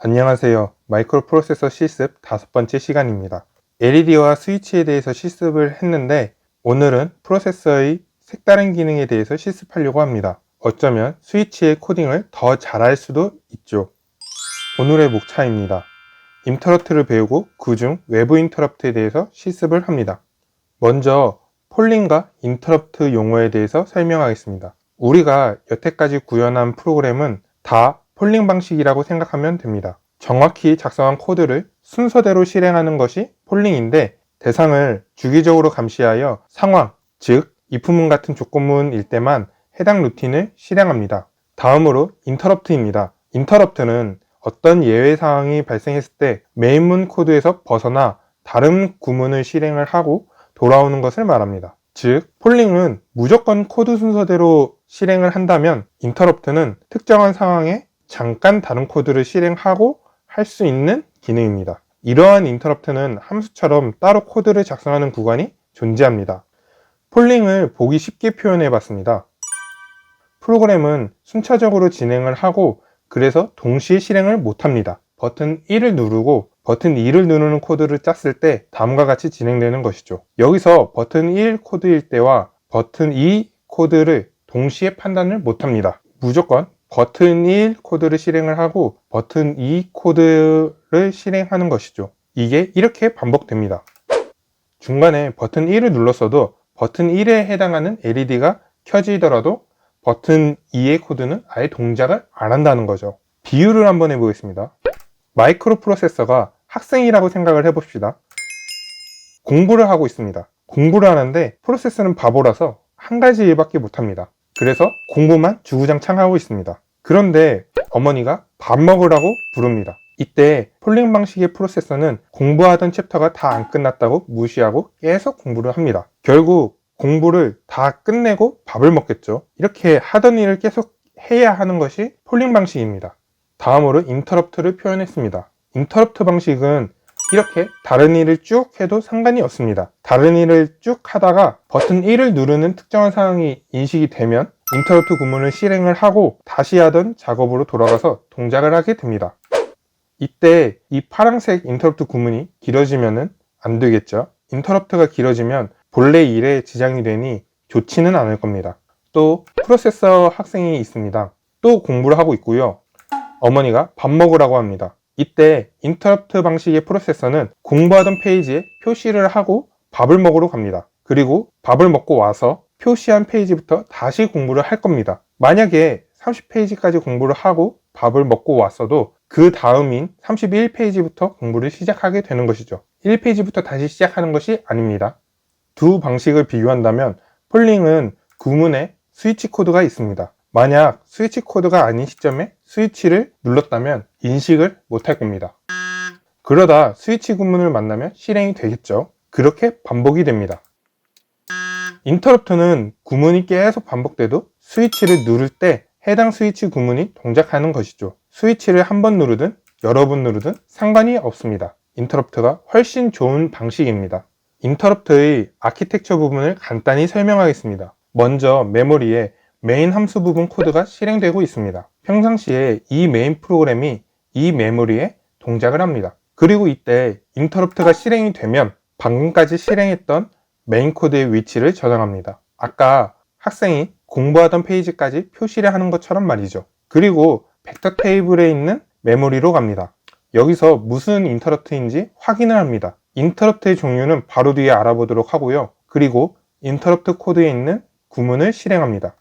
안녕하세요. 마이크로 프로세서 실습 5번째 시간입니다. LED와 스위치에 대해서 실습을 했는데 오늘은 프로세서의 색다른 기능에 대해서 실습하려고 합니다. 어쩌면 스위치의 코딩을 더 잘할 수도 있죠. 오늘의 목차입니다. 인터럽트를 배우고 그중 외부 인터럽트에 대해서 실습을 합니다. 먼저 폴링과 인터럽트 용어에 대해서 설명하겠습니다. 우리가 여태까지 구현한 프로그램은 다 폴링 방식이라고 생각하면 됩니다. 정확히 작성한 코드를 순서대로 실행하는 것이 폴링인데 대상을 주기적으로 감시하여 상황, 즉 if문 같은 조건문일 때만 해당 루틴을 실행합니다. 다음으로 인터럽트입니다. 인터럽트는 어떤 예외 상황이 발생했을 때 메인문 코드에서 벗어나 다른 구문을 실행을 하고 돌아오는 것을 말합니다. 즉, 폴링은 무조건 코드 순서대로 실행을 한다면 인터럽트는 특정한 상황에 잠깐 다른 코드를 실행하고 할 수 있는 기능입니다. 이러한 인터럽트는 함수처럼 따로 코드를 작성하는 구간이 존재합니다. 폴링을 보기 쉽게 표현해 봤습니다. 프로그램은 순차적으로 진행을 하고 그래서 동시에 실행을 못합니다. 버튼 1을 누르고 버튼 2를 누르는 코드를 짰을 때 다음과 같이 진행되는 것이죠. 여기서 버튼 1 코드일 때와 버튼 2 코드를 동시에 판단을 못합니다. 무조건 버튼 1 코드를 실행을 하고 버튼 2 코드를 실행하는 것이죠. 이게 이렇게 반복됩니다. 중간에 버튼 1을 눌렀어도 버튼 1에 해당하는 LED가 켜지더라도 버튼 2의 코드는 아예 동작을 안 한다는 거죠. 비유를 한번 해보겠습니다. 마이크로 프로세서가 학생이라고 생각을 해봅시다. 공부를 하고 있습니다. 공부를 하는데 프로세서는 바보라서 한 가지 일밖에 못합니다. 그래서 공부만 주구장창 하고 있습니다. 그런데 어머니가 밥 먹으라고 부릅니다. 이때 폴링 방식의 프로세서는 공부하던 챕터가 다 안 끝났다고 무시하고 계속 공부를 합니다. 결국 공부를 다 끝내고 밥을 먹겠죠. 이렇게 하던 일을 계속 해야 하는 것이 폴링 방식입니다. 다음으로 인터럽트를 표현했습니다. 인터럽트 방식은 이렇게 다른 일을 쭉 해도 상관이 없습니다. 다른 일을 쭉 하다가 버튼 1을 누르는 특정한 상황이 인식이 되면 인터럽트 구문을 실행을 하고 다시 하던 작업으로 돌아가서 동작을 하게 됩니다. 이때 이 파란색 인터럽트 구문이 길어지면 안 되겠죠. 인터럽트가 길어지면 본래 일에 지장이 되니 좋지는 않을 겁니다. 또 프로세서 학생이 있습니다. 또 공부를 하고 있고요. 어머니가 밥 먹으라고 합니다. 이때 인터럽트 방식의 프로세서는 공부하던 페이지에 표시를 하고 밥을 먹으러 갑니다. 그리고 밥을 먹고 와서 표시한 페이지부터 다시 공부를 할 겁니다. 만약에 30페이지까지 공부를 하고 밥을 먹고 왔어도 그 다음인 31페이지부터 공부를 시작하게 되는 것이죠. 1페이지부터 다시 시작하는 것이 아닙니다. 두 방식을 비교한다면 폴링은 구문에 스위치 코드가 있습니다. 만약 스위치 코드가 아닌 시점에 스위치를 눌렀다면 인식을 못할 겁니다. 그러다 스위치 구문을 만나면 실행이 되겠죠. 그렇게 반복이 됩니다. 인터럽트는 구문이 계속 반복돼도 스위치를 누를 때 해당 스위치 구문이 동작하는 것이죠. 스위치를 한 번 누르든 여러 번 누르든 상관이 없습니다. 인터럽트가 훨씬 좋은 방식입니다. 인터럽트의 아키텍처 부분을 간단히 설명하겠습니다. 먼저 메모리에 메인 함수 부분 코드가 실행되고 있습니다. 평상시에 이 메인 프로그램이 이 메모리에 동작을 합니다. 그리고 이때 인터럽트가 실행이 되면 방금까지 실행했던 메인 코드의 위치를 저장합니다. 아까 학생이 공부하던 페이지까지 표시를 하는 것처럼 말이죠. 그리고 벡터 테이블에 있는 메모리로 갑니다. 여기서 무슨 인터럽트인지 확인을 합니다. 인터럽트의 종류는 바로 뒤에 알아보도록 하고요. 그리고 인터럽트 코드에 있는 구문을 실행합니다.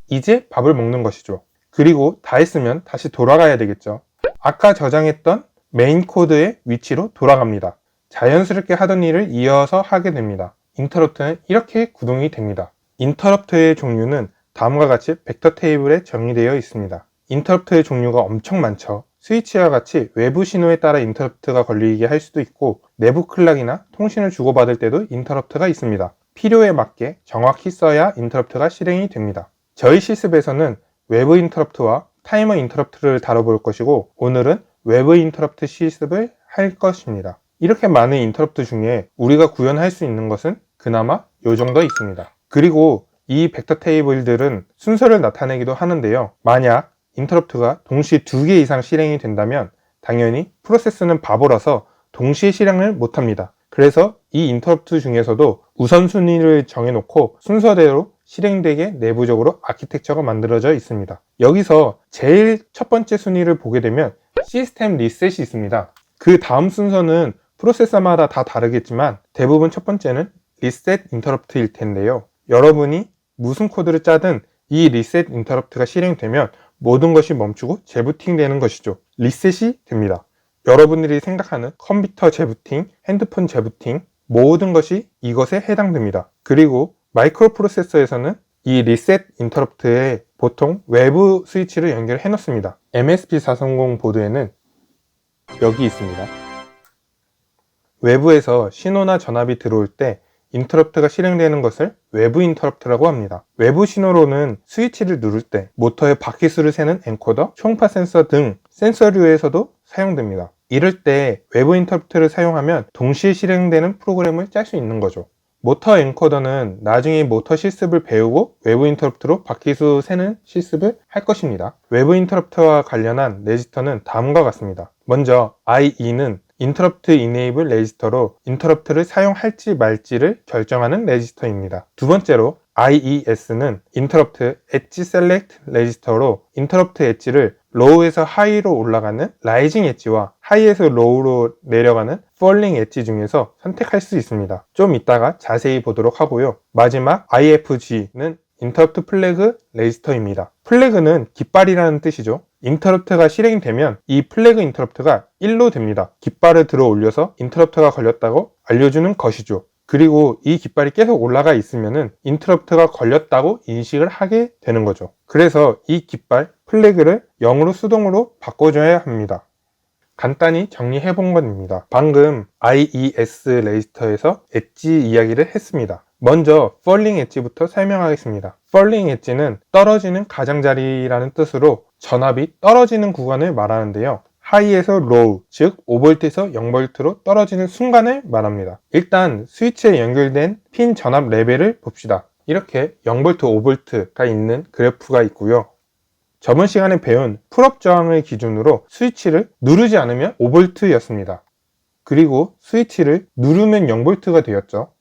이제 밥을 먹는 것이죠. 그리고 다 했으면 다시 돌아가야 되겠죠. 아까 저장했던 메인 코드의 위치로 돌아갑니다. 자연스럽게 하던 일을 이어서 하게 됩니다. 인터럽트는 이렇게 구동이 됩니다. 인터럽트의 종류는 다음과 같이 벡터 테이블에 정의되어 있습니다. 인터럽트의 종류가 엄청 많죠. 스위치와 같이 외부 신호에 따라 인터럽트가 걸리게 할 수도 있고 내부 클락이나 통신을 주고받을 때도 인터럽트가 있습니다. 필요에 맞게 정확히 써야 인터럽트가 실행이 됩니다. 저희 실습에서는 외부 인터럽트와 타이머 인터럽트를 다뤄볼 것이고 오늘은 외부 인터럽트 실습을 할 것입니다. 이렇게 많은 인터럽트 중에 우리가 구현할 수 있는 것은 그나마 이 정도 있습니다. 그리고 이 벡터 테이블들은 순서를 나타내기도 하는데요. 만약 인터럽트가 동시에 2개 이상 실행이 된다면 당연히 프로세서는 바보라서 동시에 실행을 못합니다. 그래서 이 인터럽트 중에서도 우선순위를 정해놓고 순서대로 실행되게 내부적으로 아키텍처가 만들어져 있습니다. 여기서 제일 첫 번째 순위를 보게 되면 시스템 리셋이 있습니다. 그 다음 순서는 프로세서마다 다 다르겠지만 대부분 첫 번째는 리셋 인터럽트일 텐데요. 여러분이 무슨 코드를 짜든 이 리셋 인터럽트가 실행되면 모든 것이 멈추고 재부팅 되는 것이죠. 리셋이 됩니다. 여러분들이 생각하는 컴퓨터 재부팅, 핸드폰 재부팅 모든 것이 이것에 해당됩니다. 그리고 마이크로 프로세서에서는 이 리셋 인터럽트에 보통 외부 스위치를 연결해 놓습니다. MSP430 보드에는 여기 있습니다. 외부에서 신호나 전압이 들어올 때 인터럽트가 실행되는 것을 외부 인터럽트라고 합니다. 외부 신호로는 스위치를 누를 때 모터의 바퀴수를 세는 엔코더, 초음파 센서 등 센서류에서도 사용됩니다. 이럴 때 외부 인터럽트를 사용하면 동시에 실행되는 프로그램을 짤 수 있는 거죠. 모터 엔코더는 나중에 모터 실습을 배우고 외부 인터럽트로 바퀴수 세는 실습을 할 것입니다. 외부 인터럽트와 관련한 레지스터는 다음과 같습니다. 먼저 IE는 인터럽트 이네이블 레지스터로 인터럽트를 사용할지 말지를 결정하는 레지스터입니다. 두 번째로 IES는 인터럽트 엣지 셀렉트 레지스터로 인터럽트 엣지를 로우에서 하이로 올라가는 라이징 엣지와 하이에서 로우로 내려가는 펄링 엣지 중에서 선택할 수 있습니다. 좀 이따가 자세히 보도록 하고요. 마지막 IFG는 인터럽트 플래그 레지스터입니다. 플래그는 깃발이라는 뜻이죠. 인터럽트가 실행되면 이 플래그 인터럽트가 1로 됩니다. 깃발을 들어 올려서 인터럽트가 걸렸다고 알려주는 것이죠. 그리고 이 깃발이 계속 올라가 있으면은 인터럽트가 걸렸다고 인식을 하게 되는 거죠. 그래서 이 깃발 플래그를 0으로 수동으로 바꿔줘야 합니다. 간단히 정리해 본 겁니다. 방금 IES 레지스터에서 엣지 이야기를 했습니다. 먼저 펄링 엣지부터 설명하겠습니다. 펄링 엣지는 떨어지는 가장자리라는 뜻으로 전압이 떨어지는 구간을 말하는데요. 하이에서 로우, 즉 5V에서 0V로 떨어지는 순간을 말합니다. 일단 스위치에 연결된 핀 전압 레벨을 봅시다. 이렇게 0V, 5V가 있는 그래프가 있고요. 저번 시간에 배운 풀업 저항을 기준으로 스위치를 누르지 않으면 5V였습니다. 그리고 스위치를 누르면 0V가 되었죠.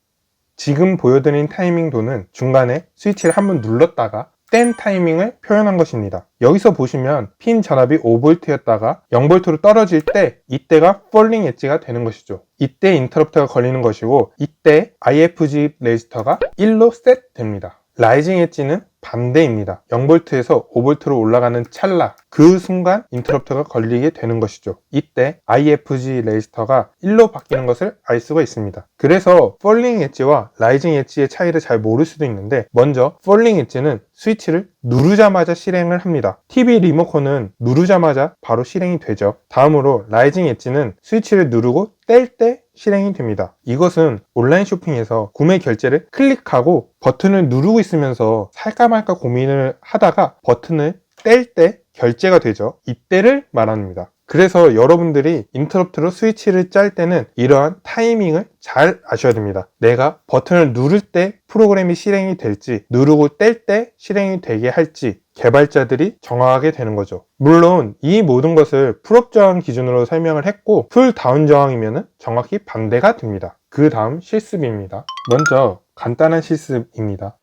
지금 보여드린 타이밍도는 중간에 스위치를 한번 눌렀다가 뗀 타이밍을 표현한 것입니다. 여기서 보시면 핀 전압이 5V였다가 0V로 떨어질 때 이때가 펄링 엣지가 되는 것이죠. 이때 인터럽트가 걸리는 것이고 이때 IFG 레지스터가 1로 셋됩니다. 라이징 엣지는 반대입니다. 0V에서 5V로 올라가는 찰나 그 순간 인터럽트가 걸리게 되는 것이죠. 이때 IFG 레지스터가 1로 바뀌는 것을 알 수가 있습니다. 그래서 펄링 엣지와 라이징 엣지의 차이를 잘 모를 수도 있는데 먼저 펄링 엣지는 스위치를 누르자마자 실행을 합니다. TV 리모컨은 누르자마자 바로 실행이 되죠. 다음으로 라이징 엣지는 스위치를 누르고 뗄 때 실행이 됩니다. 이것은 온라인 쇼핑에서 구매 결제를 클릭하고 버튼을 누르고 있으면서 살까 말까 고민을 하다가 버튼을 뗄 때 결제가 되죠. 이때를 말합니다. 그래서 여러분들이 인터럽트로 스위치를 짤 때는 이러한 타이밍을 잘 아셔야 됩니다. 내가 버튼을 누를 때 프로그램이 실행이 될지 누르고 뗄 때 실행이 되게 할지 개발자들이 정하게 되는 거죠. 물론 이 모든 것을 풀업 저항 기준으로 설명을 했고 풀 다운 저항이면 정확히 반대가 됩니다. 그 다음 실습입니다. 먼저 간단한 실습입니다.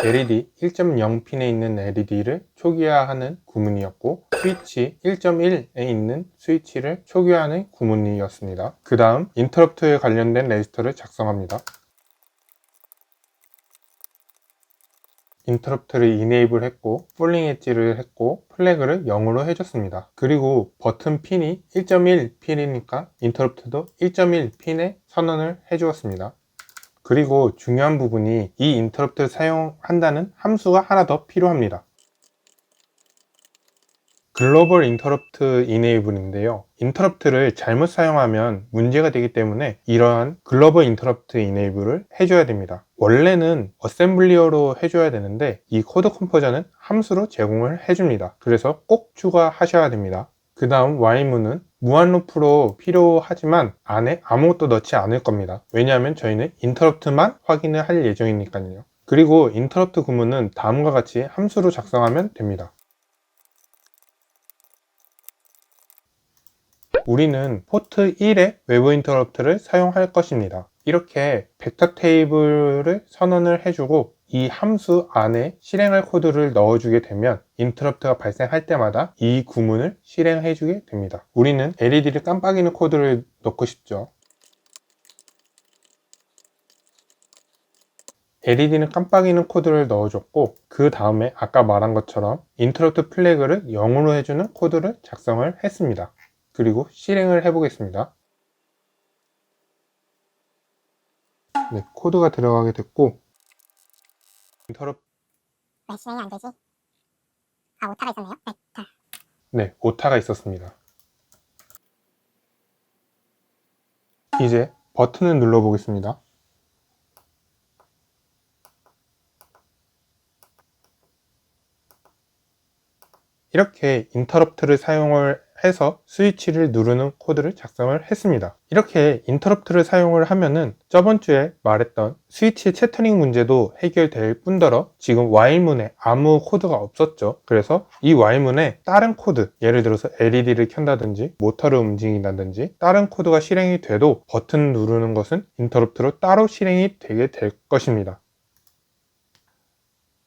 LED 1.0핀에 있는 LED를 초기화하는 구문이었고 스위치 1.1에 있는 스위치를 초기화하는 구문이었습니다. 그 다음 인터럽트에 관련된 레지스터를 작성합니다. 인터럽트를 이네이블 했고 폴링 엣지를 했고 플래그를 0으로 해줬습니다. 그리고 버튼 핀이 1.1핀이니까 인터럽트도 1.1핀에 선언을 해주었습니다. 그리고 중요한 부분이 이 인터럽트를 사용한다는 함수가 하나 더 필요합니다. 글로벌 인터럽트 이네이블인데요. 인터럽트를 잘못 사용하면 문제가 되기 때문에 이러한 글로벌 인터럽트 이네이블을 해줘야 됩니다. 원래는 어셈블리어로 해줘야 되는데 이 코드 컴포저는 함수로 제공을 해줍니다. 그래서 꼭 추가하셔야 됩니다. 그 다음 while문은 무한 루프로 필요하지만 안에 아무것도 넣지 않을 겁니다. 왜냐하면 저희는 인터럽트만 확인을 할 예정이니까요. 그리고 인터럽트 구문은 다음과 같이 함수로 작성하면 됩니다. 우리는 포트 1의 외부 인터럽트를 사용할 것입니다. 이렇게 벡터 테이블을 선언을 해주고 이 함수 안에 실행할 코드를 넣어주게 되면 인터럽트가 발생할 때마다 이 구문을 실행해주게 됩니다. 우리는 LED를 깜빡이는 코드를 넣고 싶죠. LED는 깜빡이는 코드를 넣어줬고 그 다음에 아까 말한 것처럼 인터럽트 플래그를 0으로 해주는 코드를 작성을 했습니다. 그리고 실행을 해보겠습니다. 네, 코드가 들어가게 됐고 인터럽 왜 실행이 안 되지? 아, 오타가 있었네요. 네, 오타가 있었습니다. 이제 버튼을 눌러 보겠습니다. 이렇게 인터럽트를 사용을 해서 스위치를 누르는 코드를 작성을 했습니다. 이렇게 인터럽트를 사용을 하면은 저번 주에 말했던 스위치 채터링 문제도 해결될 뿐더러 지금 while문에 아무 코드가 없었죠. 그래서 이 while문에 다른 코드, 예를 들어서 LED를 켠다든지 모터를 움직인다든지 다른 코드가 실행이 돼도 버튼 누르는 것은 인터럽트로 따로 실행이 되게 될 것입니다.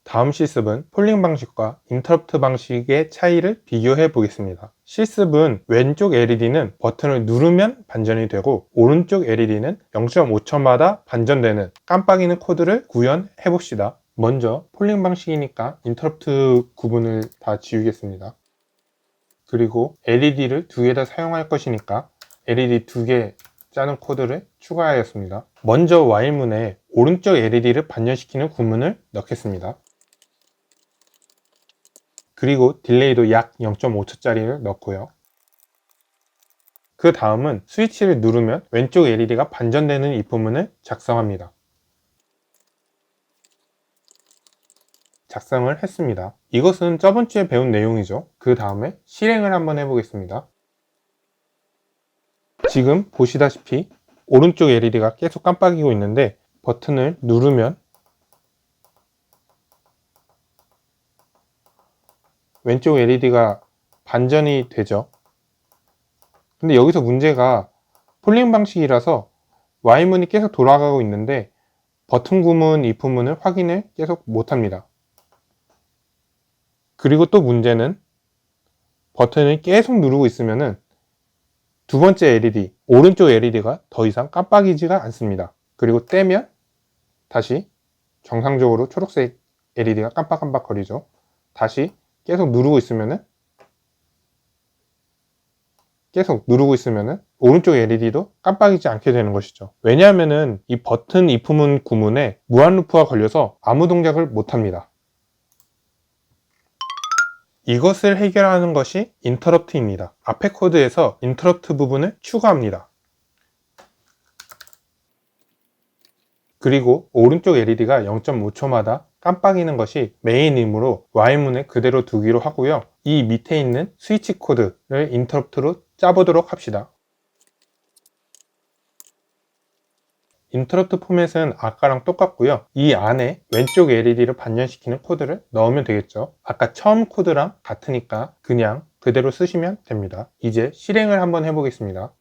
다음 실습은 폴링 방식과 인터럽트 방식의 차이를 비교해 보겠습니다. 실습은 왼쪽 LED는 버튼을 누르면 반전이 되고 오른쪽 LED는 0.5초마다 반전되는 깜빡이는 코드를 구현해 봅시다. 먼저 폴링 방식이니까 인터럽트 구분을 다 지우겠습니다. 그리고 LED를 두 개 다 사용할 것이니까 LED 두 개 짜는 코드를 추가하였습니다. 먼저 while문에 오른쪽 LED를 반전시키는 구문을 넣겠습니다. 그리고 딜레이도 약 0.5초짜리를 넣고요. 그 다음은 스위치를 누르면 왼쪽 LED가 반전되는 입부문을 작성합니다. 작성을 했습니다. 이것은 저번 주에 배운 내용이죠. 그 다음에 실행을 한번 해보겠습니다. 지금 보시다시피 오른쪽 LED가 계속 깜빡이고 있는데 버튼을 누르면 왼쪽 LED가 반전이 되죠. 근데 여기서 문제가 폴링 방식이라서 Y문이 계속 돌아가고 있는데 버튼 구문, if문을 확인을 계속 못합니다. 그리고 또 문제는 버튼을 계속 누르고 있으면은 두 번째 LED, 오른쪽 LED가 더 이상 깜빡이지가 않습니다. 그리고 떼면 다시 정상적으로 초록색 LED가 깜빡깜빡 거리죠. 다시 계속 누르고 있으면은 오른쪽 LED도 깜빡이지 않게 되는 것이죠. 왜냐하면은 이 버튼 if문 구문에 무한 루프가 걸려서 아무 동작을 못합니다. 이것을 해결하는 것이 인터럽트입니다. 앞에 코드에서 인터럽트 부분을 추가합니다. 그리고 오른쪽 LED가 0.5초마다 깜빡이는 것이 메인이므로 while문에 그대로 두기로 하고요. 이 밑에 있는 스위치 코드를 인터럽트로 짜보도록 합시다. 인터럽트 포맷은 아까랑 똑같고요. 이 안에 왼쪽 LED를 반전시키는 코드를 넣으면 되겠죠. 아까 처음 코드랑 같으니까 그냥 그대로 쓰시면 됩니다. 이제 실행을 한번 해보겠습니다.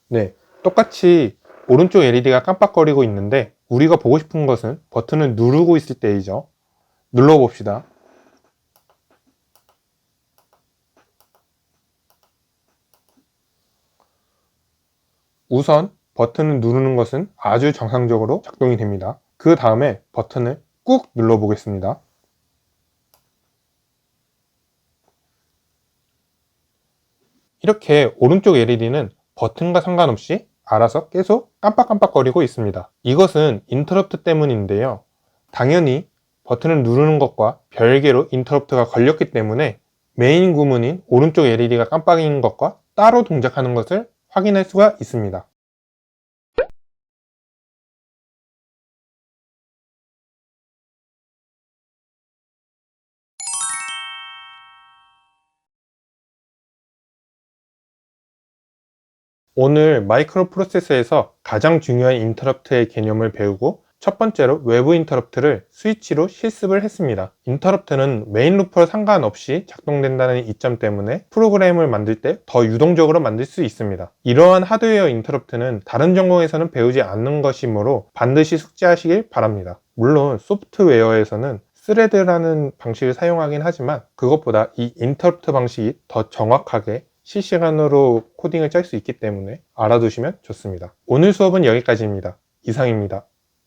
네, 똑같이 오른쪽 LED가 깜빡거리고 있는데 우리가 보고 싶은 것은 버튼을 누르고 있을 때이죠. 눌러봅시다. 우선 버튼을 누르는 것은 아주 정상적으로 작동이 됩니다. 그 다음에 버튼을 꾹 눌러 보겠습니다. 이렇게 오른쪽 LED는 버튼과 상관없이 알아서 계속 깜빡깜빡거리고 있습니다. 이것은 인터럽트 때문인데요. 당연히 버튼을 누르는 것과 별개로 인터럽트가 걸렸기 때문에 메인 구문인 오른쪽 LED가 깜빡이는 것과 따로 동작하는 것을 확인할 수가 있습니다. 오늘 마이크로 프로세서에서 가장 중요한 인터럽트의 개념을 배우고 첫 번째로 외부 인터럽트를 스위치로 실습을 했습니다. 인터럽트는 메인 루프와 상관없이 작동된다는 이점 때문에 프로그램을 만들 때 더 유동적으로 만들 수 있습니다. 이러한 하드웨어 인터럽트는 다른 전공에서는 배우지 않는 것이므로 반드시 숙지하시길 바랍니다. 물론 소프트웨어에서는 스레드라는 방식을 사용하긴 하지만 그것보다 이 인터럽트 방식이 더 정확하게 실시간으로 코딩을 짤 수 있기 때문에 알아두시면 좋습니다. 오늘 수업은 여기까지입니다. 이상입니다.